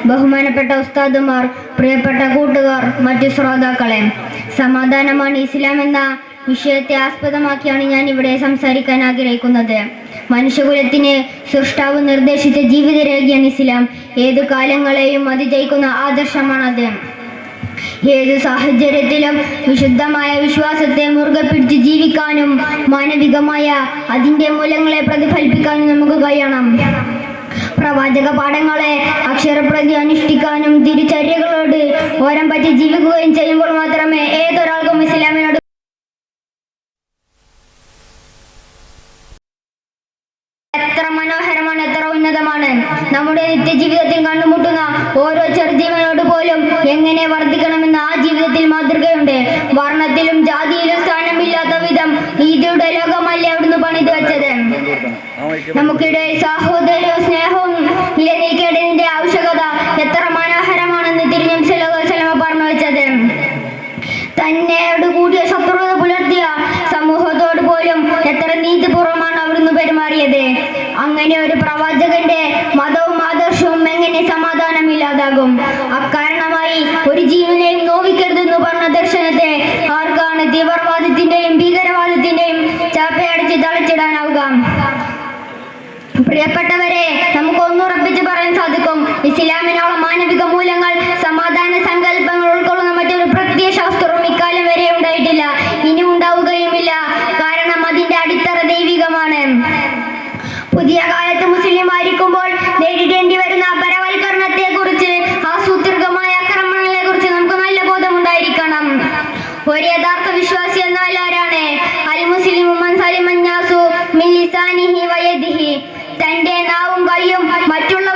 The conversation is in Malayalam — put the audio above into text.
ബഹുമാനപ്പെട്ട ഉസ്താദുമാർ, പ്രിയപ്പെട്ട കൂട്ടുകാർ, മറ്റു ശ്രോതാക്കളെ, സമാധാനമാണ് ഇസ്ലാം എന്ന വിഷയത്തെ ആസ്പദമാക്കിയാണ് ഞാൻ ഇവിടെ സംസാരിക്കാൻ ആഗ്രഹിക്കുന്നത്. മനുഷ്യകുലത്തിന് സൃഷ്ടാവ് നിർദ്ദേശിച്ച ജീവിതരേഖയാണ് ഇസ്ലാം. ഏതു കാലങ്ങളെയും അതിജയിക്കുന്ന ആദർശമാണത്. ഏതു സാഹചര്യത്തിലും വിശുദ്ധമായ വിശ്വാസത്തെ മുറുകെ പിടിച്ച് ജീവിക്കാനും മാനവികമായ അതിൻ്റെ മൂല്യങ്ങളെ പ്രതിഫലിപ്പിക്കാനും നമുക്ക് കഴിയണം. പ്രവാചക പാഠങ്ങളെ അക്ഷരപ്രതി അനുഷ്ഠിക്കാനും തിരിച്ചര്യകളോട് ഓരം പറ്റി ജീവിക്കുകയും ചെയ്യുമ്പോൾ മാത്രമേ ഏതൊരാൾക്കും ഇസ്ലാമിനോട് എത്ര മനോഹരമാണ്, എത്ര ഉന്നതമാണ്. നമ്മുടെ നിത്യജീവിതത്തിൽ കണ്ടുമുട്ടുന്ന ഓരോ ചെറുജീവനോട് പോലും എങ്ങനെ വർദ്ധിക്കണമെന്ന് ആ ജീവിതത്തിൽ മാതൃകയുണ്ട്. വർണ്ണത്തിലും ജാതിയിലും സ്ഥാനമില്ലാത്ത വിധം നീതിയുടെ ലോകമല്ലേ അവിടുന്ന് പണിത് വെച്ചത്. നമുക്കിടെ സഹോദരവും സ്നേഹവും നിലനിൽക്കേണ്ടതിന്റെ ആവശ്യകത എത്ര മനോഹരമാണെന്ന് തിരുനബി സല്ലല്ലാഹു അലൈഹി വസല്ലം പറഞ്ഞു വെച്ചത്. തന്നോട് കൂടിയ ശത്രുത പുലർത്തിയ സമൂഹത്തോട് പോലും എത്ര നീതിപൂർവമാണ് അവിടുന്ന് പെരുമാറിയത്. അങ്ങനെ ഒരു പ്രവാചകന്റെ മതവും ആദർശവും എങ്ങനെ സമാധാനമില്ലാതാകും? അക്കാരണമായി ഒരു ജീവനെയും നോവിക്കരുതെന്ന് പറഞ്ഞ ദർശനത്തെ ആർക്കാണ് തീവ്രവാദത്തിന്റെയും ഭീകരവാദത്തിന്റെയും ചാപ്പയടിച്ച് തളച്ചിടാനാവുക? പ്രിയപ്പെട്ടവരെ, നമുക്ക് ഒന്നുറപ്പിച്ച് പറയാൻ സാധിക്കും, ഇസ്ലാമിനോളം മാനവിക മൂല്യങ്ങൾ, സമാധാന സങ്കല്പങ്ങൾ ഉൾക്കൊള്ളുന്ന മറ്റൊരു പ്രത്യയശാസ്ത്രവും ഇക്കാലം വരെ ഉണ്ടായിട്ടില്ല, ഇനി ഉണ്ടാവുകയുമില്ല. കാരണം അതിന്റെ അടിത്തറ ദൈവികമാണ്. പുതിയ കാലത്ത് മുസ്ലിം ആയിരിക്കുമ്പോൾ നേരിടേണ്ടി വരുന്ന പരവൽക്കരണത്തെ കുറിച്ച്, ആസൂത്രിതമായ ആക്രമണങ്ങളെ കുറിച്ച് നമുക്ക് നല്ല ബോധമുണ്ടായിരിക്കണം. ഒരു യഥാർത്ഥ വിശ്വാസി എന്നാൽ ആരാണ്? അൽ മുസ്ലിമു മൻ സലിമൻ നാസു മിൻ ലിസാനിഹി വയദിഹി. തന്റെ നാവും കൈയും മറ്റുള്ള